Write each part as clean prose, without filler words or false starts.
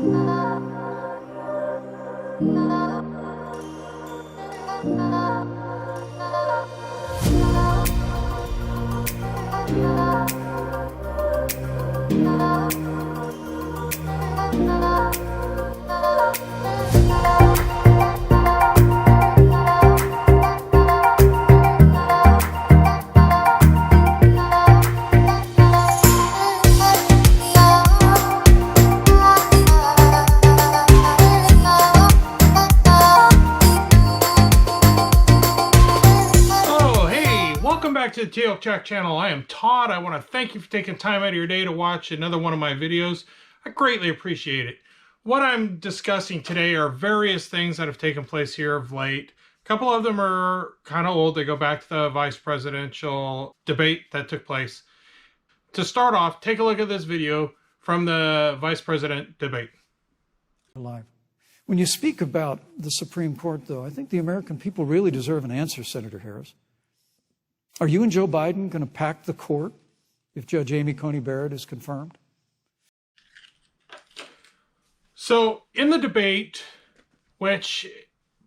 To the Tail Check channel. I am Todd. I want to thank you for taking time out of your day to watch another one of my videos. I greatly appreciate it. What I'm discussing today are various things that have taken place here of late. A couple of them are kind of old. They go back to the vice presidential debate that took place. To start off, take a look at this video from the vice president debate. When you speak about the Supreme Court, though, I think the American people really deserve an answer, Senator Harris. Are you and Joe Biden going to pack the court if Judge Amy Coney Barrett is confirmed? So in the debate, which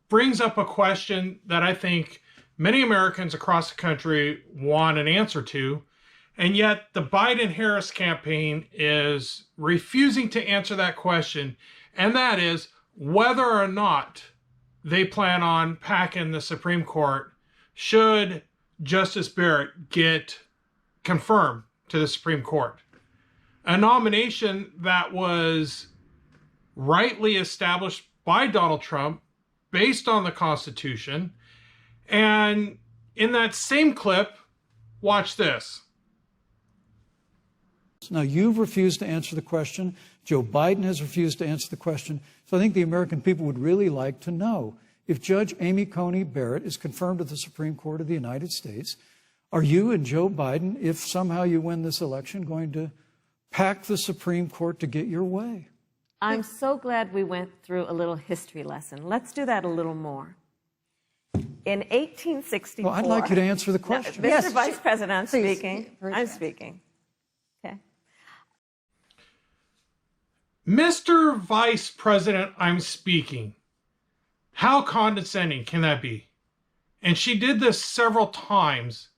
brings up a question that I think many Americans across the country want an answer to, and yet the Biden-Harris campaign is refusing to answer that question, and that is whether or not they plan on packing the Supreme Court should Justice Barrett get confirmed to the Supreme Court. A nomination that was rightly established by Donald Trump based on the Constitution. And in that same clip, watch this. Now, you've refused to answer the question. Joe Biden has refused to answer the question. So I think the American people would really like to know, if Judge Amy Coney Barrett is confirmed to the Supreme Court of the United States, are you and Joe Biden, if somehow you win this election, going to pack the Supreme Court to get your way? I'm so glad we went through a little history lesson. Let's do that a little more. In 1864... Well, I'd like you to answer the question. No, Mr. Vice President, I'm speaking. I'm speaking. Okay. Mr. Vice President, I'm speaking. How condescending can that be? And she did this several times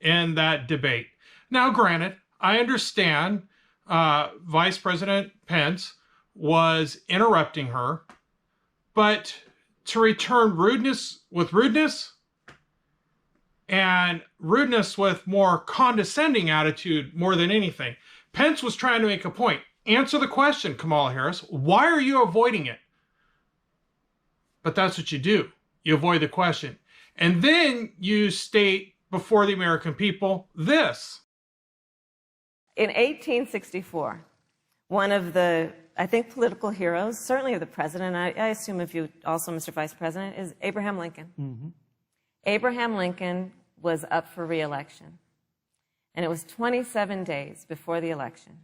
in that debate. Now, granted, I understand Vice President Pence was interrupting her, but to return rudeness with rudeness and rudeness with more condescending attitude more than anything. Pence was trying to make a point. Answer the question, Kamala Harris. Why are you avoiding it? But that's what you do. You avoid the question. And then you state before the American people this. In 1864, one of the, I think, political heroes, certainly of the president, I assume if you also, Mr. Vice President, is Abraham Lincoln. Mm-hmm. Abraham Lincoln was up for re-election. And it was 27 days before the election.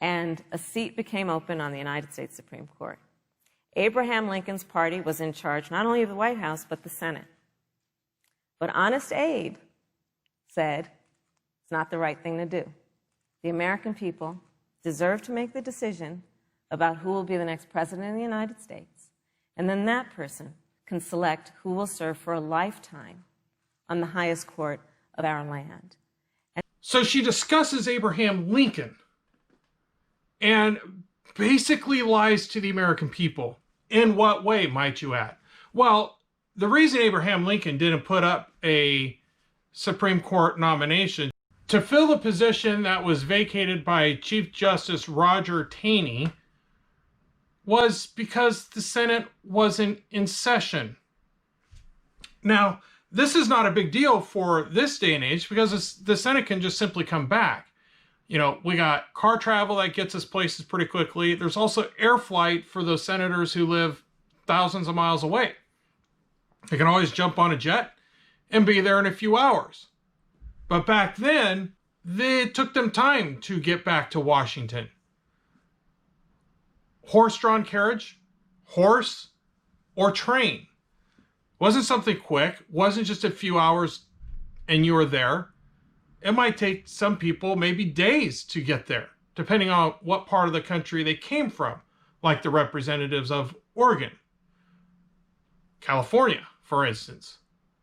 And a seat became open on the United States Supreme Court. Abraham Lincoln's party was in charge not only of the White House, but the Senate. But Honest Abe said it's not the right thing to do. The American people deserve to make the decision about who will be the next president of the United States. And then that person can select who will serve for a lifetime on the highest court of our land. So she discusses Abraham Lincoln and basically lies to the American people. In what way, might you add? Well, the reason Abraham Lincoln didn't put up a Supreme Court nomination to fill the position that was vacated by Chief Justice Roger Taney was because the Senate wasn't in session. Now, this is not a big deal for this day and age because the Senate can just simply come back. You know, we got car travel that gets us places pretty quickly. There's also air flight for those senators who live thousands of miles away. They can always jump on a jet and be there in a few hours. But back then, it took them time to get back to Washington. Horse-drawn carriage, horse, or train. Wasn't something quick, wasn't just a few hours and you were there. It might take some people maybe days to get there, depending on what part of the country they came from. A like the representatives of Oregon, California, for instance.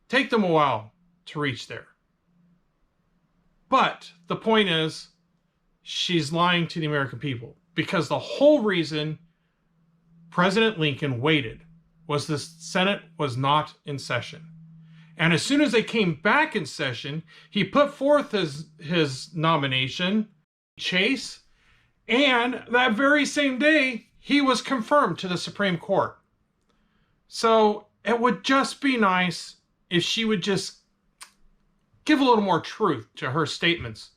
Take them a while to reach there. But the point is, she's lying to the American people, because the whole reason President Lincoln waited was the Senate was not in session. And as soon as they came back in session, he put forth his nomination, Chase, and that very same day, he was confirmed to the Supreme Court. So it would just be nice if she would just give a little more truth to her statements.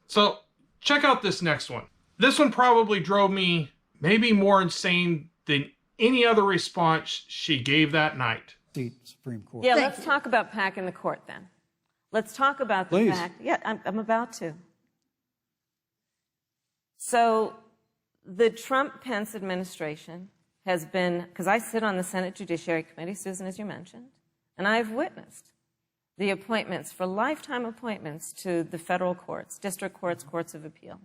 So check out this next one. This one probably drove me maybe more insane than any other response she gave that night. The Supreme Court. Yeah, let's talk about packing the court then. Let's talk about the fact. Yeah, I'm about to. So the Trump-Pence administration has been, because I sit on the Senate Judiciary Committee, Susan, as you mentioned, and I've witnessed the appointments for lifetime appointments to the federal courts, district courts, courts of appeal.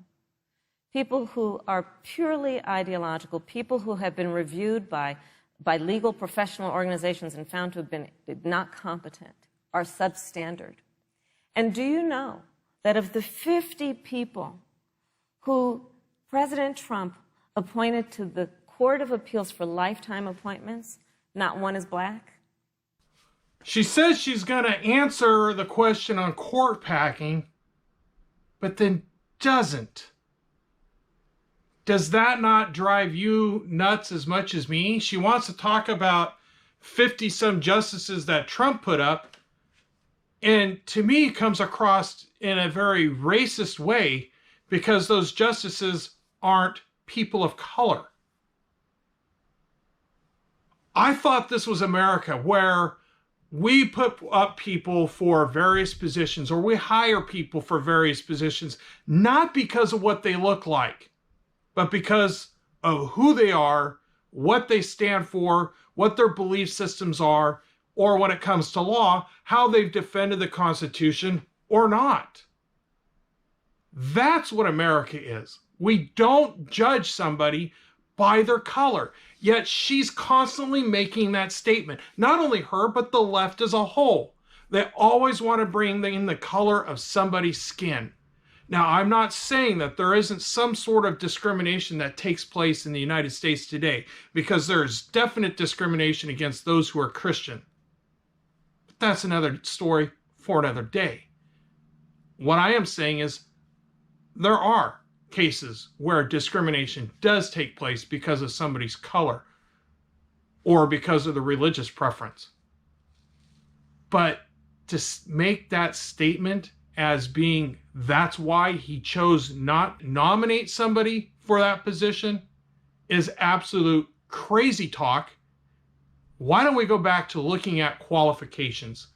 People who are purely ideological, people who have been reviewed by legal professional organizations and found to have been not competent, are substandard. And do you know that of the 50 people who President Trump appointed to the Court of Appeals for lifetime appointments, not one is black? She says she's going to answer the question on court packing, but then doesn't. Does that not drive you nuts as much as me? She wants to talk about 50-some justices that Trump put up, and to me comes across in a very racist way, because those justices aren't people of color. I thought this was America, where we put up people for various positions, or we hire people for various positions, not because of what they look like, but because of who they are, what they stand for, what their belief systems are, or when it comes to law, how they've defended the Constitution or not. That's what America is. We don't judge somebody by their color. Yet she's constantly making that statement. Not only her, but the left as a whole. They always want to bring in the color of somebody's skin. Now, I'm not saying that there isn't some sort of discrimination that takes place in the United States today, because there's definite discrimination against those who are Christian. But that's another story for another day. What I am saying is there are cases where discrimination does take place because of somebody's color or because of the religious preference. But to make that statement as being that's why he chose not nominate somebody for that position is absolute crazy talk. Why don't we go back to looking at qualifications,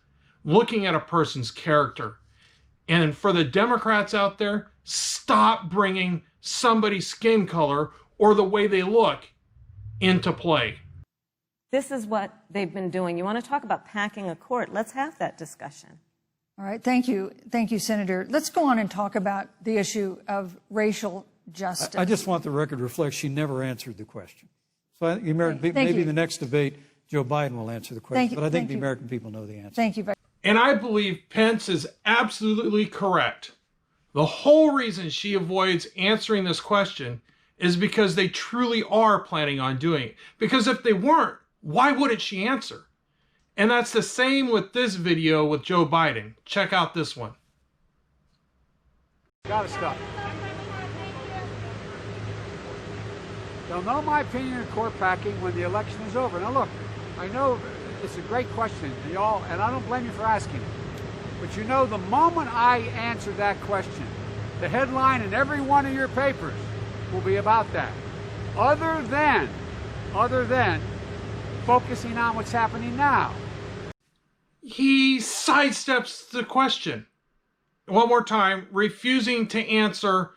looking at a person's character? And for the Democrats out there, stop bringing somebody's skin color or the way they look into play. This is what they've been doing. You want to talk about packing a court? Let's have that discussion. All right. Thank you. Thank you, Senator. Let's go on and talk about the issue of racial justice. I just want the record to reflect she never answered the question. So I think the American people, maybe in the next debate, Joe Biden will answer the question. But I think the American people know the answer. Thank you. And I believe Pence is absolutely correct. The whole reason she avoids answering this question is because they truly are planning on doing it. Because if they weren't, why wouldn't she answer? And that's the same with this video with Joe Biden. Check out this one. Gotta stop. They'll know my opinion of court packing when the election is over. Now look, I know it's a great question, y'all, and I don't blame you for asking it. But you know, the moment I answer that question, the headline in every one of your papers will be about that. Other than focusing on what's happening now. He sidesteps the question. One more time, refusing to answer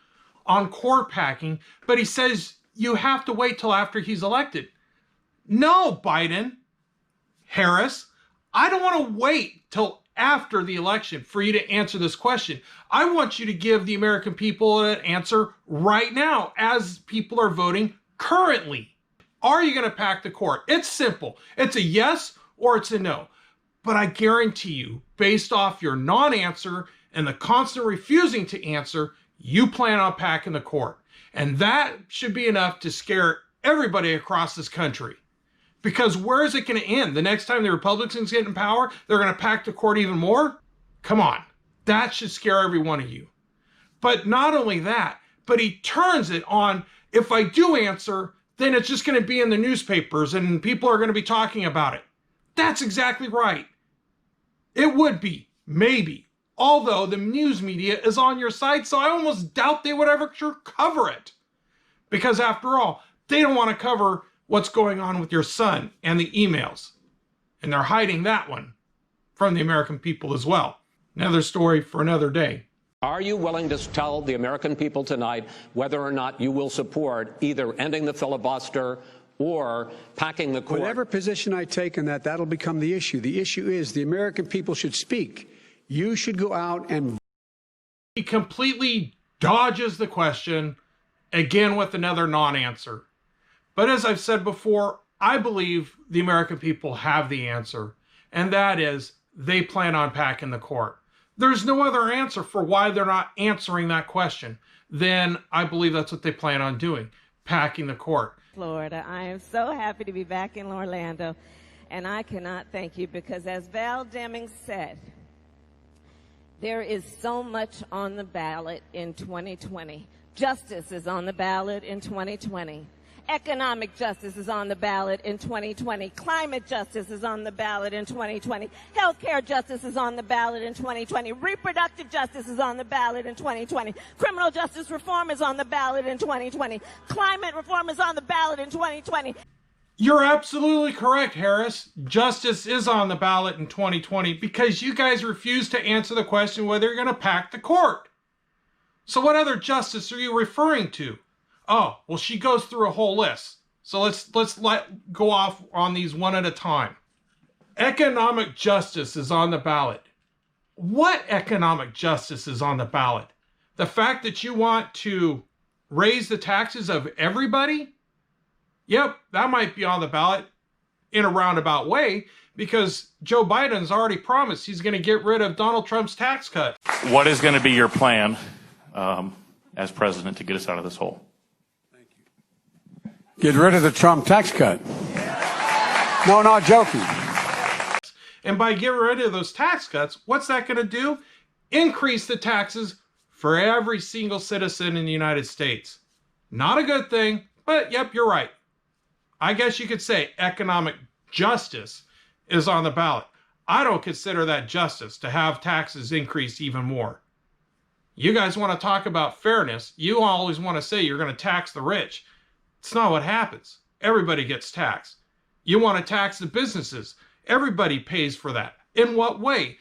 on court packing, but he says you have to wait till after he's elected. No, Biden, Harris, I don't want to wait till after the election for you to answer this question. I want you to give the American people an answer right now as people are voting currently, are you going to pack the court? It's simple. It's a yes or it's a no. But I guarantee you, based off your non-answer and the constant refusing to answer, you plan on packing the court. And that should be enough to scare everybody across this country. Because where is it going to end? The next time the Republicans get in power, they're going to pack the court even more? Come on. That should scare every one of you. But not only that, but he turns it on, if I do answer, then it's just going to be in the newspapers and people are going to be talking about it. That's exactly right. It would be, maybe. Although the news media is on your side, so I almost doubt they would ever cover it. Because after all, they don't want to cover what's going on with your son and the emails. And they're hiding that one from the American people as well. Another story for another day. Are you willing to tell the American people tonight whether or not you will support either ending the filibuster or packing the court? Whatever position I take on that, that'll become the issue. The issue is the American people should speak. You should go out and... He completely dodges the question, again with another non-answer. But as I've said before, I believe the American people have the answer, and that is they plan on packing the court. There's no other answer for why they're not answering that question. Then I believe that's what they plan on doing, packing the court. Florida. I am so happy to be back in Orlando, and I cannot thank you because, as Val Demings said, there is so much on the ballot in 2020. Justice is on the ballot in 2020. Economic justice is on the ballot in 2020. Climate justice is on the ballot in 2020. Healthcare justice is on the ballot in 2020. Reproductive justice is on the ballot in 2020. Criminal justice reform is on the ballot in 2020. Climate reform is on the ballot in 2020. You're absolutely correct, Harris. Justice is on the ballot in 2020 because you guys refuse to answer the question whether you're going to pack the court. So what other justice are you referring to? Oh, well, she goes through a whole list. So let's go off on these one at a time. Economic justice is on the ballot. What economic justice is on the ballot? The fact that you want to raise the taxes of everybody? Yep, that might be on the ballot in a roundabout way because Joe Biden's already promised he's going to get rid of Donald Trump's tax cut. What is going to be your plan as president to get us out of this hole? Get rid of the Trump tax cut. No, not joking. And by getting rid of those tax cuts, what's that going to do? Increase the taxes for every single citizen in the United States. Not a good thing, but yep, you're right. I guess you could say economic justice is on the ballot. I don't consider that justice to have taxes increased even more. You guys want to talk about fairness. You always want to say you're going to tax the rich. It's not what happens. Everybody gets taxed. You want to tax the businesses. Everybody pays for that. In what way?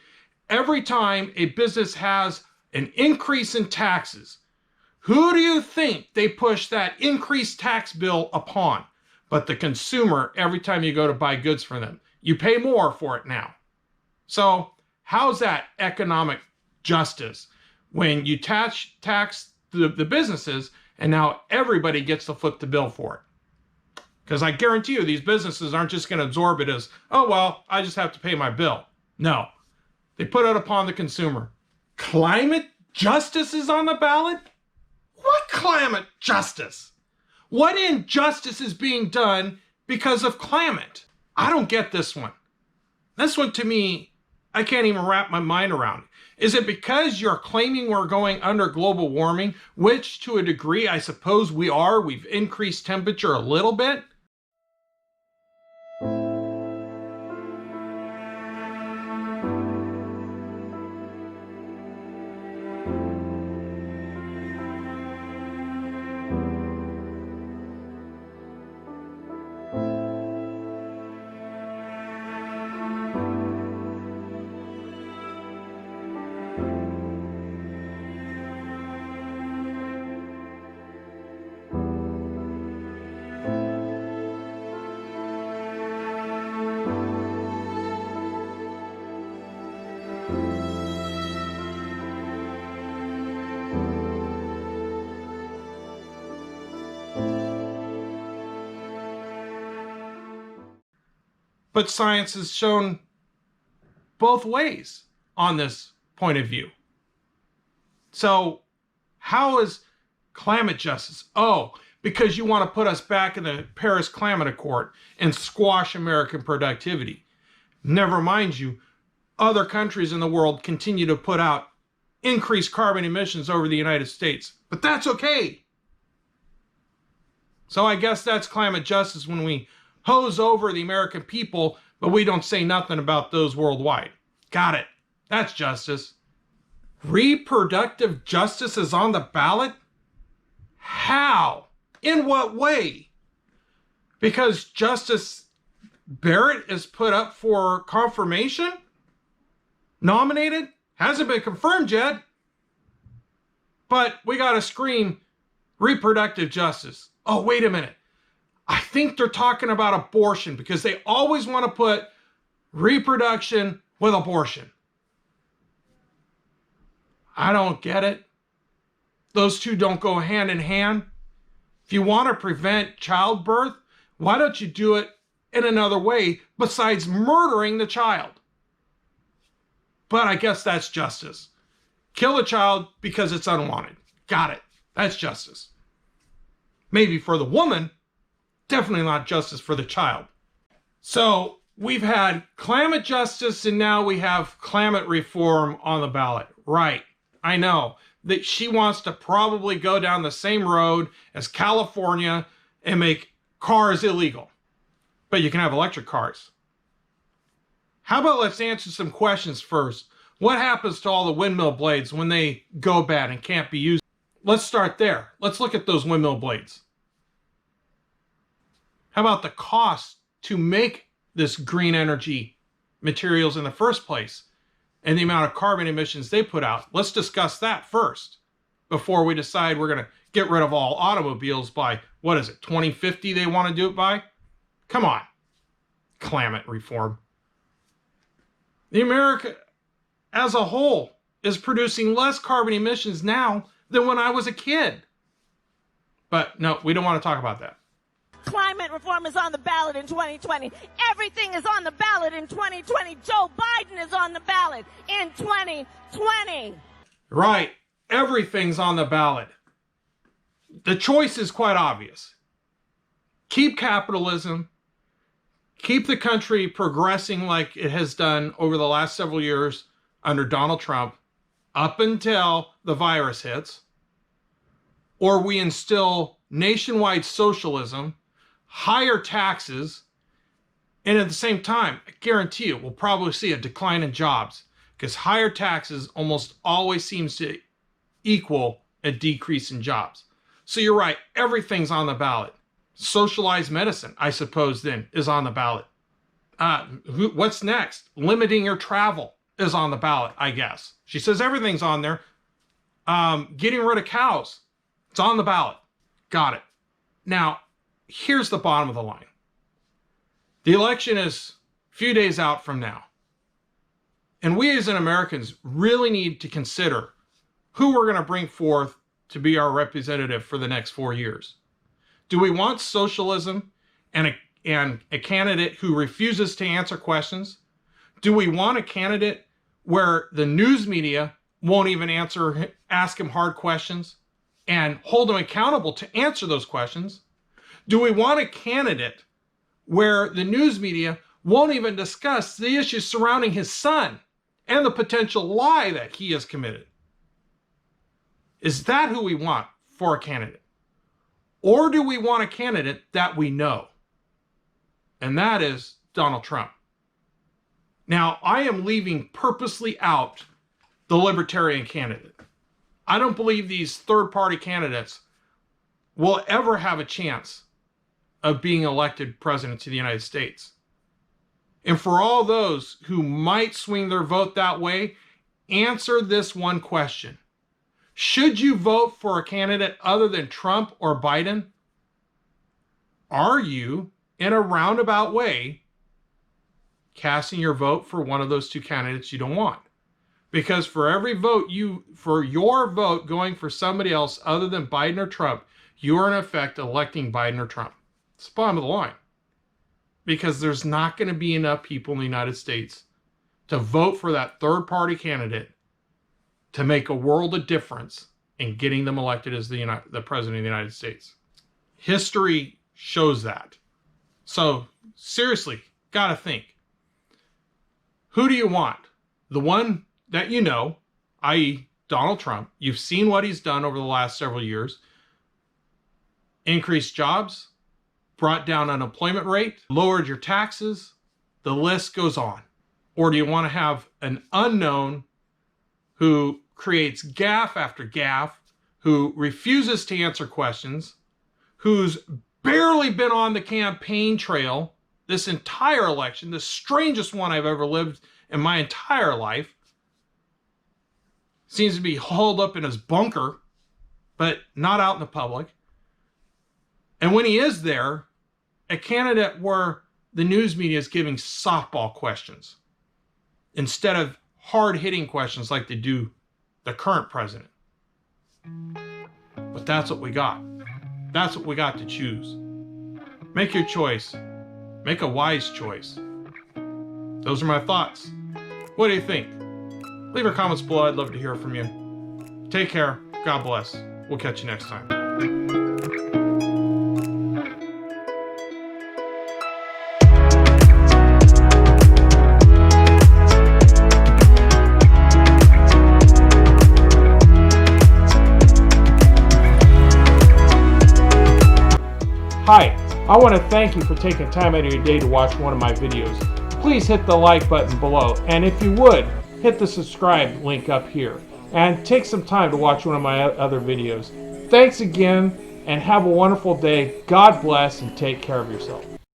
Every time a business has an increase in taxes, who do you think they push that increased tax bill upon? But the consumer, every time you go to buy goods from them. You pay more for it now. So how's that economic justice when you tax the businesses and now everybody gets to flip the bill for it? Because I guarantee you these businesses aren't just going to absorb it as, oh, well, I just have to pay my bill. No, they put it upon the consumer. Climate justice is on the ballot? What climate justice? What injustice is being done because of climate? I don't get this one. This one, to me, I can't even wrap my mind around. Is it because you're claiming we're going under global warming, which to a degree I suppose we are? We've increased temperature a little bit. But science has shown both ways on this point of view. So how is climate justice? Oh, because you want to put us back in the Paris Climate Accord and squash American productivity. Never mind you, other countries in the world continue to put out increased carbon emissions over the United States. But that's okay. So I guess that's climate justice when we hose over the American people, but we don't say nothing about those worldwide. Got it. That's justice. Reproductive justice is on the ballot? How? In what way? Because Justice Barrett is put up for confirmation? Nominated? Hasn't been confirmed yet. But we got to scream reproductive justice. Oh, wait a minute. I think they're talking about abortion because they always want to put reproduction with abortion. I don't get it. Those two don't go hand in hand. If you want to prevent childbirth, why don't you do it in another way besides murdering the child? But I guess that's justice. Kill a child because it's unwanted. Got it. That's justice. Maybe for the woman, definitely not justice for the child. So we've had climate justice and now we have climate reform on the ballot. Right. I know that she wants to probably go down the same road as California and make cars illegal. But you can have electric cars. How about let's answer some questions first. What happens to all the windmill blades when they go bad and can't be used? Let's start there. Let's look at those windmill blades. How about the cost to make this green energy materials in the first place and the amount of carbon emissions they put out? Let's discuss that first before we decide we're going to get rid of all automobiles by, what is it, 2050 they want to do it by? Come on. Climate reform. The America as a whole is producing less carbon emissions now than when I was a kid. But no, we don't want to talk about that. Climate reform is on the ballot in 2020. Everything is on the ballot in 2020. Joe Biden is on the ballot in 2020. Right. Everything's on the ballot. The choice is quite obvious. Keep capitalism. Keep the country progressing like it has done over the last several years under Donald Trump up until the virus hits. Or we instill nationwide socialism, higher taxes, and at the same time, I guarantee you, we'll probably see a decline in jobs because higher taxes almost always seems to equal a decrease in jobs. So you're right, everything's on the ballot. Socialized medicine, I suppose, then, is on the ballot. What's next? Limiting your travel is on the ballot, I guess. She says everything's on there. Getting rid of cows, it's on the ballot. Got it. Now, here's the bottom of the line. The election is a few days out from now. And we as Americans really need to consider who we're going to bring forth to be our representative for the next 4 years. Do we want socialism and a candidate who refuses to answer questions? Do we want a candidate where the news media won't even ask him hard questions and hold him accountable to answer those questions? Do we want a candidate where the news media won't even discuss the issues surrounding his son and the potential lie that he has committed? Is that who we want for a candidate? Or do we want a candidate that we know? And that is Donald Trump. Now, I am leaving purposely out the libertarian candidate. I don't believe these third-party candidates will ever have a chance of being elected president to the United States. And for all those who might swing their vote that way, answer this one question. Should you vote for a candidate other than Trump or Biden? Are you, in a roundabout way, casting your vote for one of those two candidates you don't want? Because for every vote for your vote going for somebody else other than Biden or Trump, you are in effect electing Biden or Trump. It's the bottom of the line. because there's not going to be enough people in the United States to vote for that third-party candidate to make a world of difference in getting them elected as the President of the United States. History shows that. So, seriously, got to think. Who do you want? The one that you know, i.e. Donald Trump. You've seen what he's done over the last several years. Increased jobs, brought down unemployment rate, lowered your taxes. The list goes on. Or do you want to have an unknown who creates gaffe after gaffe, who refuses to answer questions, who's barely been on the campaign trail this entire election, the strangest one I've ever lived in my entire life, seems to be holed up in his bunker, but not out in the public. And when he is there, a candidate where the news media is giving softball questions instead of hard-hitting questions like they do the current president. But that's what we got. That's what we got to choose. Make your choice. Make a wise choice. Those are my thoughts. What do you think? Leave your comments below. I'd love to hear from you. Take care. God bless. We'll catch you next time. Hi, I want to thank you for taking time out of your day to watch one of my videos. Please hit the like button below, and if you would, hit the subscribe link up here, and take some time to watch one of my other videos. Thanks again, and have a wonderful day. God bless, and take care of yourself.